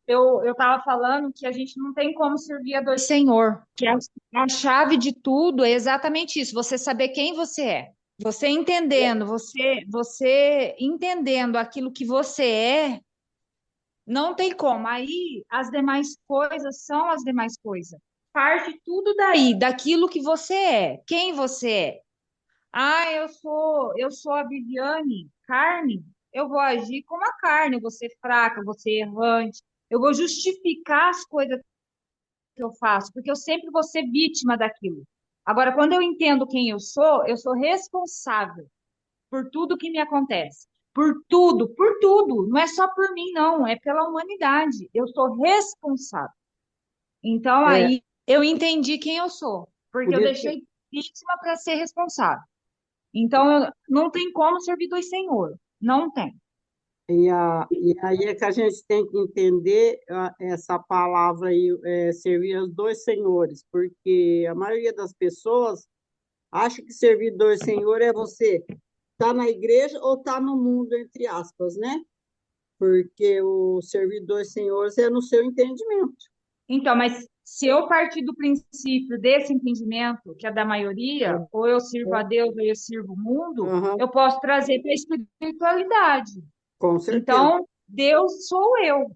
eu estava falando que a gente não tem como servir a dois senhor, que a chave de tudo é exatamente isso, você saber quem você é. Você entendendo aquilo que você é, não tem como. Aí as demais coisas são as demais coisas. Parte tudo daí, daquilo que você é, quem você é. Ah, eu sou a Viviane, carne. Eu vou agir como a carne, eu vou ser fraca, eu vou ser errante. Eu vou justificar as coisas que eu faço, porque eu sempre vou ser vítima daquilo. Agora, quando eu entendo quem eu sou responsável por tudo que me acontece. Por tudo, por tudo. Não é só por mim, não, é pela humanidade. Eu sou responsável. Então, É, aí eu entendi quem eu sou, porque por eu isso que, deixei vítima para ser responsável. Então, não tem como servir dois senhores. Não tem. e aí é que a gente tem que entender essa palavra aí, servir aos dois senhores, porque a maioria das pessoas acha que servir dois senhores é você estar na igreja ou estar no mundo, entre aspas, né? Porque o servir dois senhores é no seu entendimento. Então, mas se eu partir do princípio desse entendimento, que é da maioria, É, ou eu sirvo a é, Deus ou eu sirvo o mundo, aham, eu posso trazer para a espiritualidade. com certeza. Então, Deus sou eu.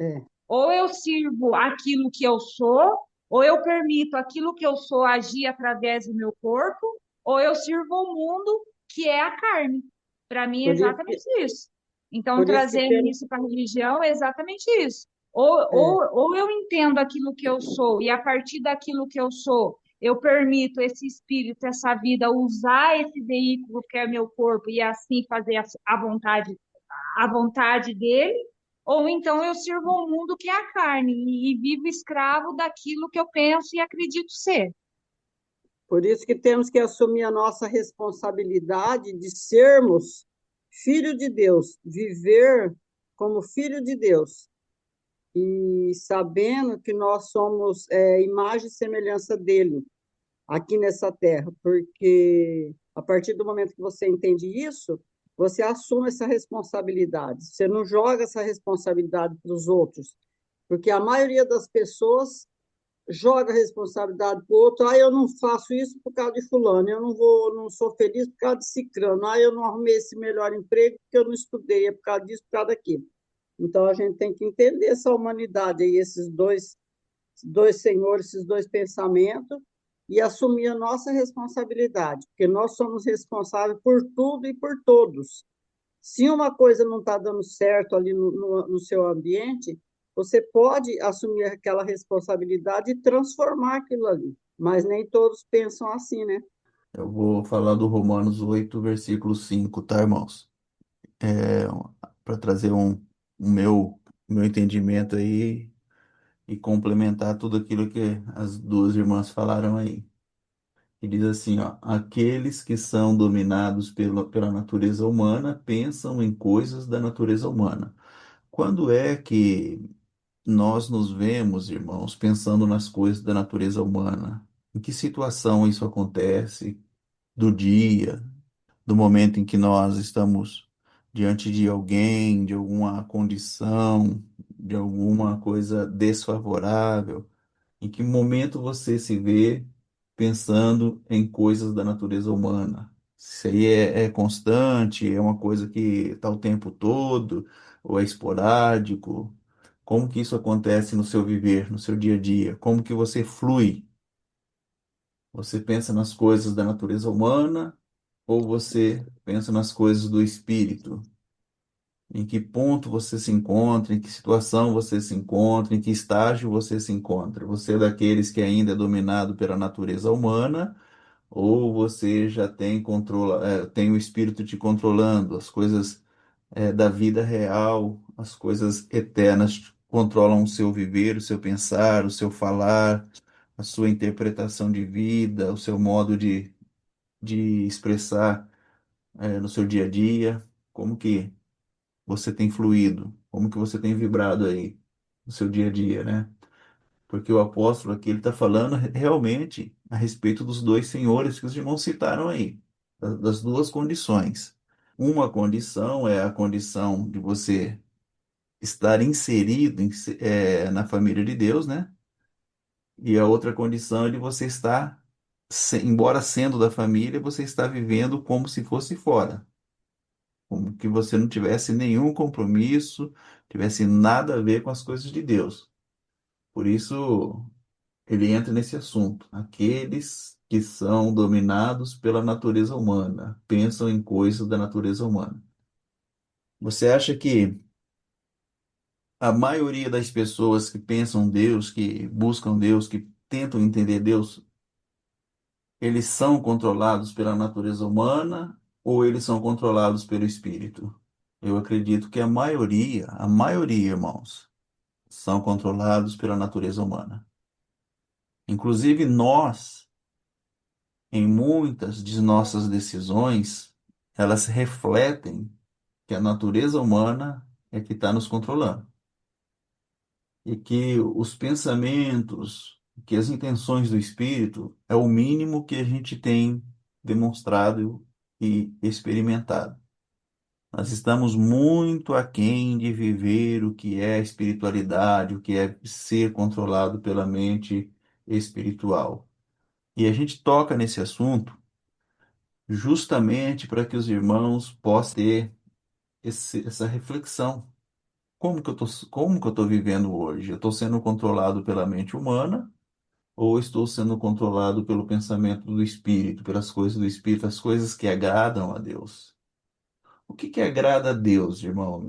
É, Ou eu sirvo aquilo que eu sou, ou eu permito aquilo que eu sou agir através do meu corpo, ou eu sirvo o mundo, que é a carne. Para mim é por isso que, exatamente isso. Então, por isso que trazendo temos, isso para a religião é exatamente isso. Ou, é, ou, ou eu entendo aquilo que eu sou, e a partir daquilo que eu sou, eu permito esse espírito, essa vida, usar esse veículo que é meu corpo e assim fazer a vontade dele, ou então eu sirvo ao mundo que é a carne e vivo escravo daquilo que eu penso e acredito ser. por isso que temos que assumir a nossa responsabilidade de sermos filho de Deus, viver como filho de Deus e sabendo que nós somos imagem e semelhança dele aqui nessa terra, porque a partir do momento que você entende isso, você assume essa responsabilidade. Você não joga essa responsabilidade para os outros, porque a maioria das pessoas joga a responsabilidade para o outro. Ah, eu não faço isso por causa de fulano, eu não sou feliz por causa de ciclano. Ah, eu não arrumei esse melhor emprego porque eu não estudei, é por causa disso, por causa daquilo. Então a gente tem que entender essa humanidade aí, esses dois senhores, esses dois pensamentos, e assumir a nossa responsabilidade, porque nós somos responsáveis por tudo e por todos. Se uma coisa não está dando certo ali no seu ambiente, você pode assumir aquela responsabilidade e transformar aquilo ali. Mas nem todos pensam assim, né? Eu vou falar do Romanos 8 versículo 5, tá, irmãos? É, para trazer meu entendimento aí e complementar tudo aquilo que as duas irmãs falaram aí. E diz assim, ó, aqueles que são dominados pela natureza humana pensam em coisas da natureza humana. Quando é que nós nos vemos, irmãos, pensando nas coisas da natureza humana? Em que situação isso acontece? Do dia, do momento em que nós estamos diante de alguém, de alguma condição, de alguma coisa desfavorável? Em que momento você se vê pensando em coisas da natureza humana? Se aí é constante, é uma coisa que está o tempo todo, ou é esporádico? Como que isso acontece no seu viver, no seu dia a dia? Como que você flui? Você pensa nas coisas da natureza humana ou você pensa nas coisas do espírito? Em que ponto você se encontra, em que situação você se encontra, em que estágio você se encontra? Você é daqueles que ainda é dominado pela natureza humana, ou você já tem o espírito te controlando, as coisas, da vida real, as coisas eternas controlam o seu viver, o seu pensar, o seu falar, a sua interpretação de vida, o seu modo de expressar, no seu dia a dia? Como que você tem fluído? Como que você tem vibrado aí no seu dia a dia, né? Porque o apóstolo aqui ele está falando realmente a respeito dos dois senhores que os irmãos citaram aí, das duas condições. Uma condição é a condição de você estar inserido na família de Deus, né? E a outra condição é de você estar, embora sendo da família, você está vivendo como se fosse fora, como que você não tivesse nenhum compromisso, tivesse nada a ver com as coisas de Deus. Por isso, ele entra nesse assunto. Aqueles que são dominados pela natureza humana, pensam em coisas da natureza humana. Você acha que a maioria das pessoas que pensam Deus, que buscam Deus, que tentam entender Deus, eles são controlados pela natureza humana ou eles são controlados pelo espírito? Eu acredito que a maioria, irmãos, são controlados pela natureza humana. Inclusive nós, em muitas de nossas decisões, elas refletem que a natureza humana é que está nos controlando. E que os pensamentos, que as intenções do espírito é o mínimo que a gente tem demonstrado e experimentado. Nós estamos muito aquém de viver o que é espiritualidade, o que é ser controlado pela mente espiritual. E a gente toca nesse assunto justamente para que os irmãos possam ter essa reflexão. Como que eu tô vivendo hoje? Eu estou sendo controlado pela mente humana ou estou sendo controlado pelo pensamento do espírito, pelas coisas do espírito, as coisas que agradam a Deus? O que que agrada a Deus, irmão?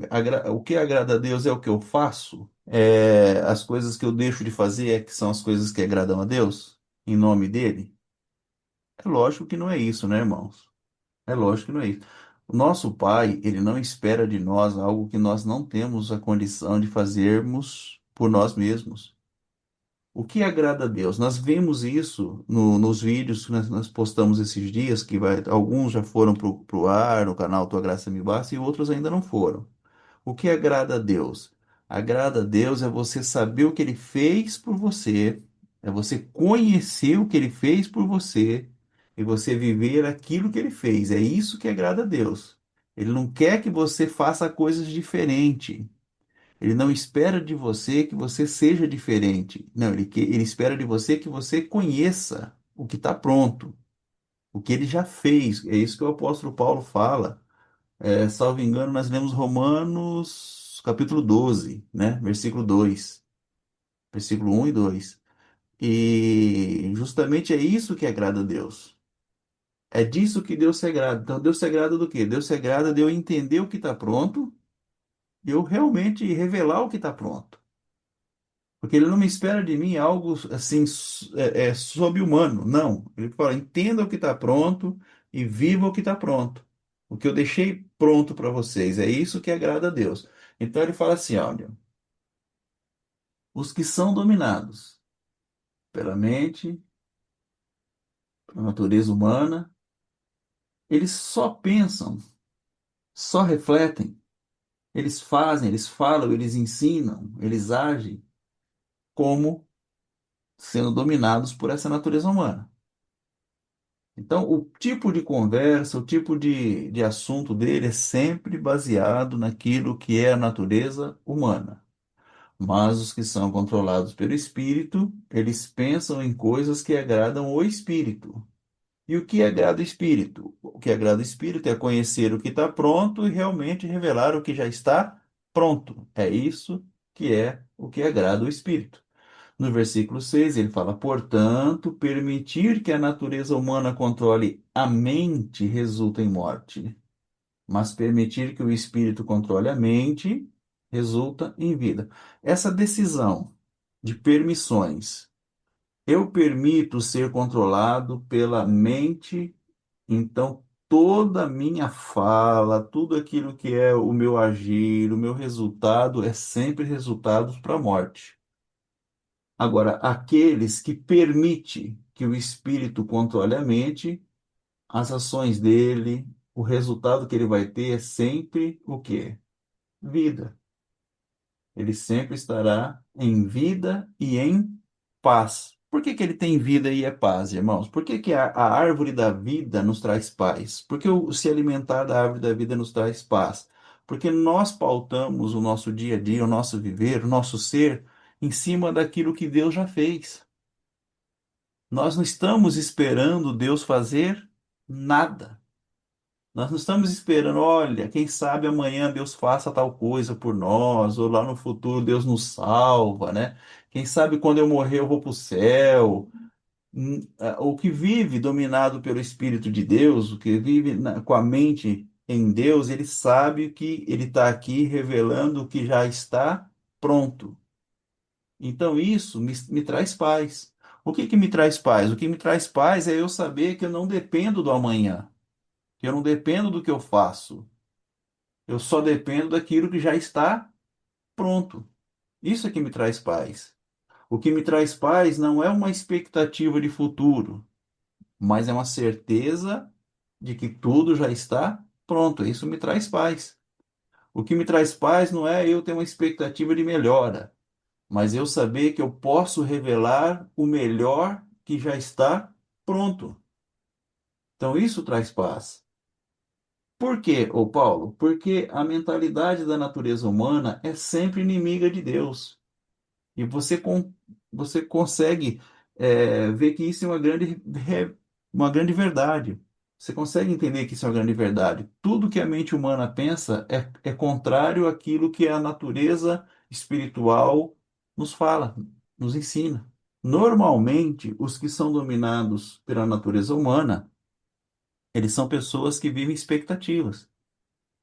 O que agrada a Deus é o que eu faço? É as coisas que eu deixo de fazer é que são as coisas que agradam a Deus? Em nome dele? É lógico que não é isso, né, irmãos? É lógico que não é isso. O nosso Pai, ele não espera de nós algo que nós não temos a condição de fazermos por nós mesmos. O que agrada a Deus? Nós vimos isso nos vídeos que nós postamos esses dias, alguns já foram para o ar, no canal Tua Graça Me Basta, e outros ainda não foram. O que agrada a Deus? Agrada a Deus é você saber o que Ele fez por você, é você conhecer o que Ele fez por você, e você viver aquilo que Ele fez. É isso que agrada a Deus. Ele não quer que você faça coisas diferentes. Ele não espera de você que você seja diferente. Não, ele espera de você que você conheça o que está pronto, o que ele já fez. É isso que o apóstolo Paulo fala. Salvo engano, nós lemos Romanos capítulo 12, né? Versículo um e 2. E justamente é isso que agrada a Deus. É disso que Deus se agrada. Então, Deus se agrada do quê? Deus se agrada de eu entender o que está pronto, de eu realmente revelar o que está pronto. Porque ele não me espera de mim algo assim sobre-humano. Não. Ele fala, entenda o que está pronto e viva o que está pronto. O que eu deixei pronto para vocês. É isso que agrada a Deus. Então ele fala assim, olha, os que são dominados pela mente, pela natureza humana, eles só pensam, só refletem, eles fazem, eles falam, eles ensinam, eles agem como sendo dominados por essa natureza humana. Então, o tipo de conversa, o tipo de assunto dele é sempre baseado naquilo que é a natureza humana. Mas os que são controlados pelo espírito, eles pensam em coisas que agradam o espírito. E o que agrada o espírito? O que agrada o espírito é conhecer o que está pronto e realmente revelar o que já está pronto. É isso que é o que agrada o espírito. No versículo 6 ele fala: portanto, permitir que a natureza humana controle a mente resulta em morte, mas permitir que o espírito controle a mente resulta em vida. Essa decisão de permissões, eu permito ser controlado pela mente, então toda a minha fala, tudo aquilo que é o meu agir, o meu resultado é sempre resultado para a morte. Agora, aqueles que permitem que o espírito controle a mente, as ações dele, o resultado que ele vai ter é sempre o quê? Vida. Ele sempre estará em vida e em paz. Por que que ele tem vida e é paz, irmãos? Por que que a árvore da vida nos traz paz? Porque se alimentar da árvore da vida nos traz paz? Porque nós pautamos o nosso dia a dia, o nosso viver, o nosso ser, em cima daquilo que Deus já fez. Nós não estamos esperando Deus fazer nada. Nós não estamos esperando, olha, quem sabe amanhã Deus faça tal coisa por nós, ou lá no futuro Deus nos salva, né? Quem sabe quando eu morrer eu vou para o céu. O que vive dominado pelo Espírito de Deus, o que vive com a mente em Deus, ele sabe que ele está aqui revelando o que já está pronto. Então isso me traz paz. O que que me traz paz? O que me traz paz é eu saber que eu não dependo do amanhã, que eu não dependo do que eu faço. Eu só dependo daquilo que já está pronto. Isso é que me traz paz. O que me traz paz não é uma expectativa de futuro, mas é uma certeza de que tudo já está pronto. Isso me traz paz. O que me traz paz não é eu ter uma expectativa de melhora, mas eu saber que eu posso revelar o melhor que já está pronto. Então isso traz paz. Por quê, ô Paulo? Porque a mentalidade da natureza humana é sempre inimiga de Deus. E você consegue ver que isso é uma grande verdade. Você consegue entender que isso é uma grande verdade. Tudo que a mente humana pensa é contrário àquilo que a natureza espiritual nos fala, nos ensina. Normalmente, os que são dominados pela natureza humana, eles são pessoas que vivem expectativas.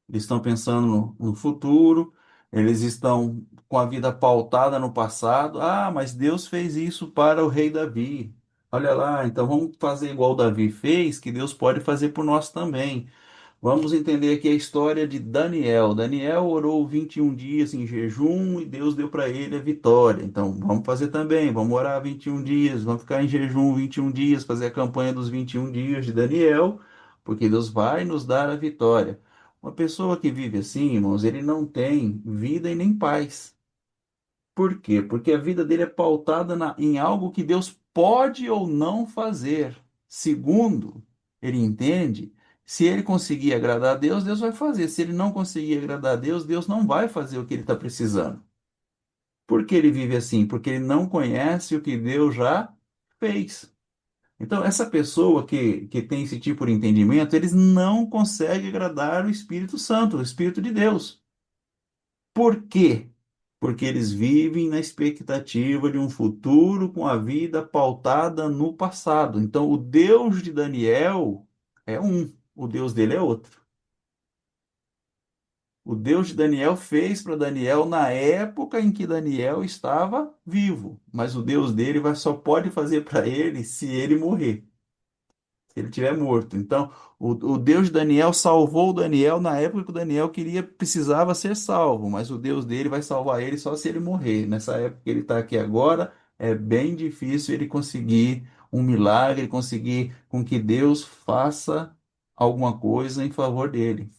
Eles estão pensando no futuro, eles estão com a vida pautada no passado. Ah, mas Deus fez isso para o rei Davi. Olha lá, então vamos fazer igual Davi fez, que Deus pode fazer por nós também. Vamos entender aqui a história de Daniel. Daniel orou 21 dias em jejum e Deus deu para ele a vitória. Então, vamos fazer também. Vamos orar 21 dias, vamos ficar em jejum 21 dias, fazer a campanha dos 21 dias de Daniel, porque Deus vai nos dar a vitória. Uma pessoa que vive assim, irmãos, ele não tem vida e nem paz. Por quê? Porque a vida dele é pautada em algo que Deus pode ou não fazer. Segundo, ele entende, se ele conseguir agradar a Deus, Deus vai fazer. Se ele não conseguir agradar a Deus, Deus não vai fazer o que ele está precisando. Por que ele vive assim? Porque ele não conhece o que Deus já fez. Então, essa pessoa que tem esse tipo de entendimento, eles não conseguem agradar o Espírito Santo, o Espírito de Deus. Por quê? Porque eles vivem na expectativa de um futuro com a vida pautada no passado. Então, o Deus de Daniel é um, o Deus dele é outro. O Deus de Daniel fez para Daniel na época em que Daniel estava vivo, mas o Deus dele só pode fazer para ele se ele morrer. Se ele tiver morto. Então, o Deus de Daniel salvou o Daniel na época que o Daniel precisava ser salvo, mas o Deus dele vai salvar ele só se ele morrer. Nessa época que ele está aqui agora, é bem difícil ele conseguir um milagre, conseguir com que Deus faça alguma coisa em favor dele.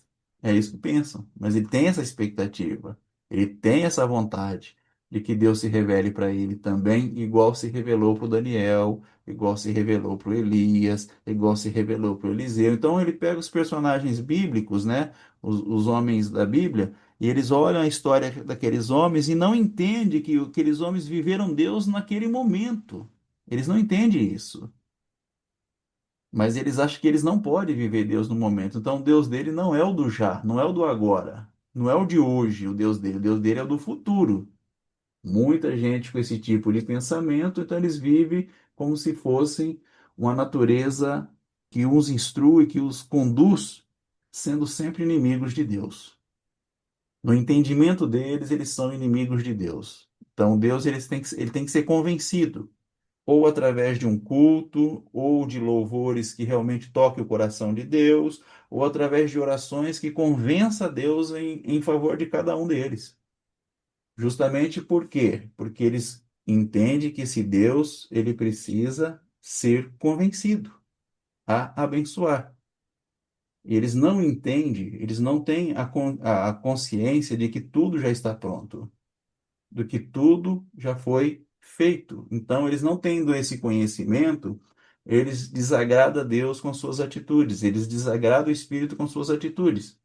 É isso que pensam. Mas ele tem essa expectativa, ele tem essa vontade de que Deus se revele para ele também, igual se revelou para o Daniel, igual se revelou para o Elias, igual se revelou para o Eliseu. Então ele pega os personagens bíblicos, né, os homens da Bíblia, e eles olham a história daqueles homens e não entendem que aqueles homens viveram Deus naquele momento. Eles não entendem isso. Mas eles acham que eles não podem viver Deus no momento. Então, o Deus dele não é o do já, não é o do agora, não é o de hoje, o Deus dele. O Deus dele é o do futuro. Muita gente com esse tipo de pensamento, então eles vivem como se fossem uma natureza que os instrui, que os conduz, sendo sempre inimigos de Deus. No entendimento deles, eles são inimigos de Deus. Então, Deus ele tem que ser convencido ou através de um culto, ou de louvores que realmente toquem o coração de Deus, ou através de orações que convença Deus em favor de cada um deles. Justamente por quê? Porque eles entendem que esse Deus, ele precisa ser convencido a abençoar. E eles não entendem, eles não têm a consciência de que tudo já está pronto, do que tudo já foi feito. Então, eles não tendo esse conhecimento, eles desagradam a Deus com suas atitudes, eles desagradam o Espírito com suas atitudes.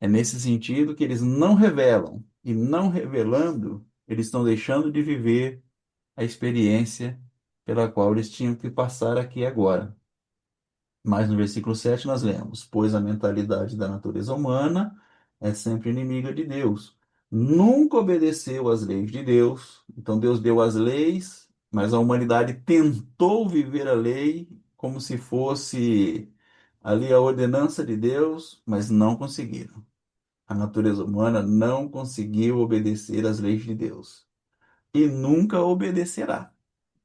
É nesse sentido que eles não revelam, e não revelando, eles estão deixando de viver a experiência pela qual eles tinham que passar aqui agora. Mas no versículo 7 nós lemos: pois a mentalidade da natureza humana é sempre inimiga de Deus. Nunca obedeceu às leis de Deus. Então Deus deu as leis, mas a humanidade tentou viver a lei como se fosse ali a ordenança de Deus, mas não conseguiram. A natureza humana não conseguiu obedecer às leis de Deus e nunca obedecerá.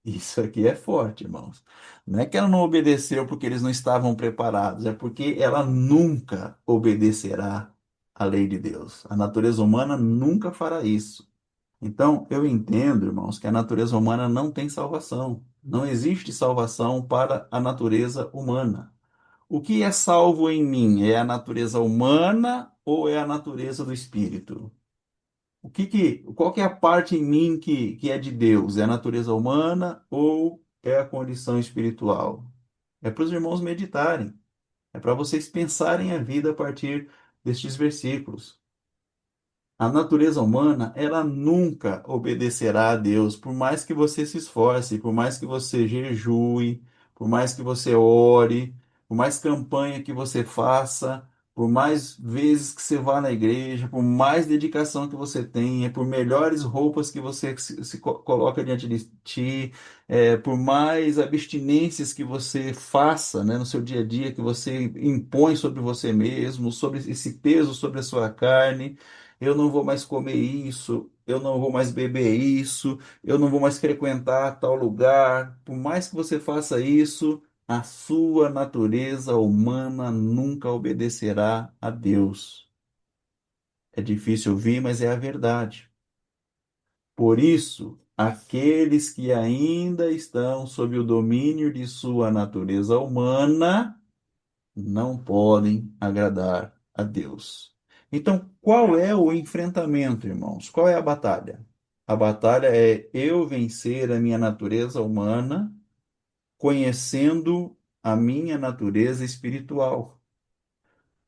Isso aqui é forte, irmãos. Não é que ela não obedeceu porque eles não estavam preparados, é porque ela nunca obedecerá à lei de Deus. A natureza humana nunca fará isso. Então, eu entendo, irmãos, que a natureza humana não tem salvação. Não existe salvação para a natureza humana. O que é salvo em mim? É a natureza humana ou é a natureza do espírito? Qual que é a parte em mim que é de Deus? É a natureza humana ou é a condição espiritual? É para os irmãos meditarem. É para vocês pensarem a vida a partir destes versículos. A natureza humana, ela nunca obedecerá a Deus, por mais que você se esforce, por mais que você jejue, por mais que você ore, por mais campanha que você faça, por mais vezes que você vá na igreja, por mais dedicação que você tenha, por melhores roupas que você coloca diante de ti, por mais abstinências que você faça, né, no seu dia a dia, que você impõe sobre você mesmo, sobre esse peso sobre a sua carne. Eu não vou mais comer isso, eu não vou mais beber isso, eu não vou mais frequentar tal lugar. Por mais que você faça isso, a sua natureza humana nunca obedecerá a Deus. É difícil ouvir, mas é a verdade. Por isso, aqueles que ainda estão sob o domínio de sua natureza humana não podem agradar a Deus. Então, qual é o enfrentamento, irmãos? Qual é a batalha? A batalha é eu vencer a minha natureza humana, conhecendo a minha natureza espiritual.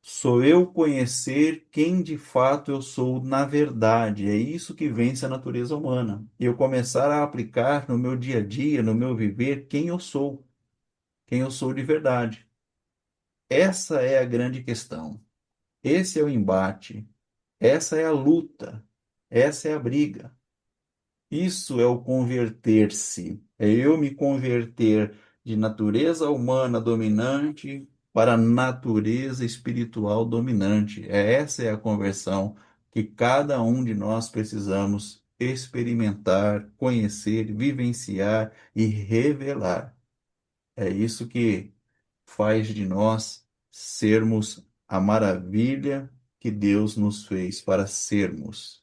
Sou eu conhecer quem de fato eu sou na verdade. É isso que vence a natureza humana. E eu começar a aplicar no meu dia a dia, no meu viver, quem eu sou de verdade. Essa é a grande questão. Esse é o embate, essa é a luta, essa é a briga. Isso é o converter-se, é eu me converter de natureza humana dominante para natureza espiritual dominante. Essa é a conversão que cada um de nós precisamos experimentar, conhecer, vivenciar e revelar. É isso que faz de nós sermos a maravilha que Deus nos fez para sermos.